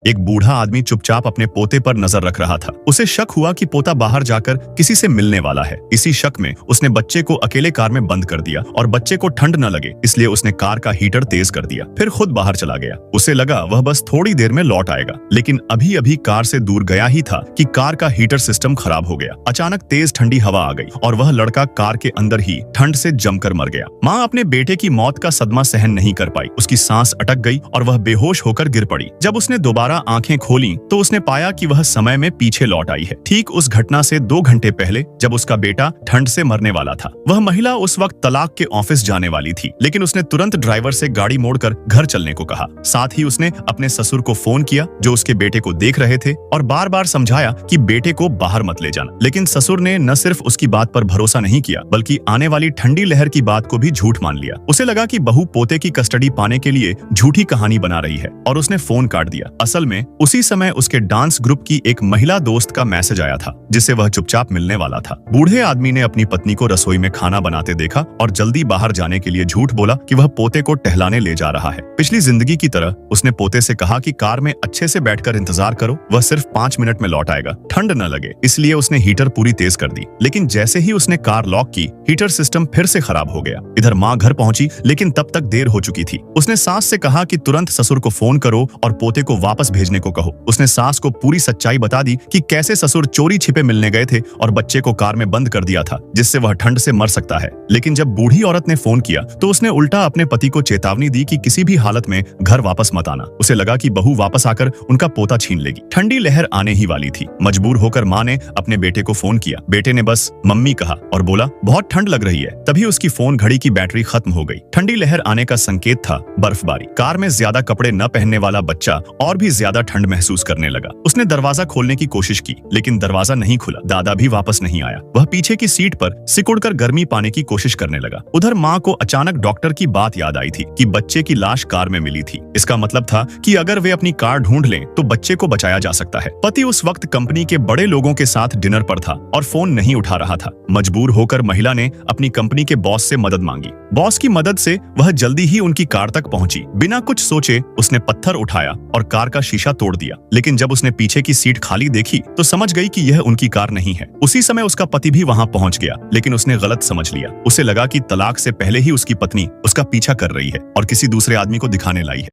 एक बूढ़ा आदमी चुपचाप अपने पोते पर नजर रख रहा था। उसे शक हुआ कि पोता बाहर जाकर किसी से मिलने वाला है। इसी शक में उसने बच्चे को अकेले कार में बंद कर दिया और बच्चे को ठंड न लगे इसलिए उसने कार का हीटर तेज कर दिया। फिर खुद बाहर चला गया। उसे लगा वह बस थोड़ी देर में लौट आएगा, लेकिन अभी अभी कार से दूर गया ही था कि कार का हीटर सिस्टम खराब हो गया। अचानक तेज ठंडी हवा आ गई और वह लड़का कार के अंदर ही ठंड से जमकर मर गया। माँ अपने बेटे की मौत का सदमा सहन नहीं कर पाई। उसकी सांस अटक गई और वह बेहोश होकर गिर पड़ी। जब उसने दोबारा आंखें खोली तो उसने पाया कि वह समय में पीछे लौट आई है, ठीक उस घटना से 2 घंटे पहले जब उसका बेटा ठंड से मरने वाला था। वह महिला उस वक्त तलाक के ऑफिस जाने वाली थी, लेकिन उसने तुरंत ड्राइवर से गाड़ी मोड़कर घर चलने को कहा। साथ ही उसने अपने ससुर को फोन किया जो उसके बेटे को देख रहे थे और बार बार समझाया कि बेटे को बाहर मत ले जाना। लेकिन ससुर ने न सिर्फ उसकी बात पर भरोसा नहीं किया बल्कि आने वाली ठंडी लहर की बात को भी झूठ मान लिया। उसे लगा कि बहू पोते की कस्टडी पाने के लिए झूठी कहानी बना रही है और उसने फोन काट दिया। असल में उसी समय उसके डांस ग्रुप की एक महिला दोस्त का मैसेज आया था जिससे वह चुपचाप मिलने वाला था। बूढ़े आदमी ने अपनी पत्नी को रसोई में खाना बनाते देखा और जल्दी बाहर जाने के लिए झूठ बोला कि वह पोते को टहलाने ले जा रहा है। पिछली जिंदगी की तरह उसने पोते से कहा कि कार में अच्छे से बैठकर इंतजार करो, वह सिर्फ 5 मिनट में लौट आएगा, ठंड न लगे। इसलिए उसने हीटर पूरी तेज कर दी, लेकिन जैसे ही उसने कार लॉक की हीटर सिस्टम फिर से खराब हो गया। इधर माँ घर पहुंची लेकिन तब तक देर हो चुकी थी। उसने सास से कहा कि तुरंत ससुर को फोन करो और पोते को वापस भेजने को कहो। उसने सास को पूरी सच्चाई बता दी कि कैसे ससुर चोरी छिपे मिलने गए थे और बच्चे को कार में बंद कर दिया था जिससे वह ठंड से मर सकता है। लेकिन जब बूढ़ी औरत ने फोन किया तो उसने उल्टा अपने पति को चेतावनी दी कि किसी भी हालत में घर वापस मत आना। उसे लगा कि बहू वापस आकर उनका पोता छीन लेगी। ठंडी लहर आने ही वाली थी। मजबूर होकर माँ ने अपने बेटे को फोन किया। बेटे ने बस मम्मी कहा और बोला बहुत ठंड लग रही है। तभी उसकी फोन घड़ी की बैटरी खत्म हो गई। ठंडी लहर आने का संकेत था बर्फबारी। कार में ज्यादा कपड़े न पहनने वाला बच्चा और भी ज्यादा ठंड महसूस करने लगा। उसने दरवाजा खोलने की कोशिश की लेकिन दरवाजा नहीं खुला। दादा भी वापस नहीं आया। वह पीछे की सीट पर सिकुड़कर गर्मी पाने की कोशिश करने लगा। उधर माँ को अचानक डॉक्टर की बात याद आई थी कि बच्चे की लाश कार में मिली थी। इसका मतलब था कि अगर वे अपनी कार ढूंढ लें तो बच्चे को बचाया जा सकता है। पति उस वक्त कंपनी के बड़े लोगों के साथ डिनर पर था और फोन नहीं उठा रहा था। मजबूर होकर महिला ने अपनी कंपनी के बॉस से मदद मांगी। बॉस की मदद से वह जल्दी ही उनकी कार तक पहुंची। बिना कुछ सोचे उसने पत्थर उठाया और कार का शीशा तोड़ दिया। लेकिन जब उसने पीछे की सीट खाली देखी तो समझ गई कि यह उनकी कार नहीं है। उसी समय उसका पति भी वहां पहुंच गया, लेकिन उसने गलत समझ लिया। उसे लगा कि तलाक से पहले ही उसकी पत्नी उसका पीछा कर रही है और किसी दूसरे आदमी को दिखाने लाई है।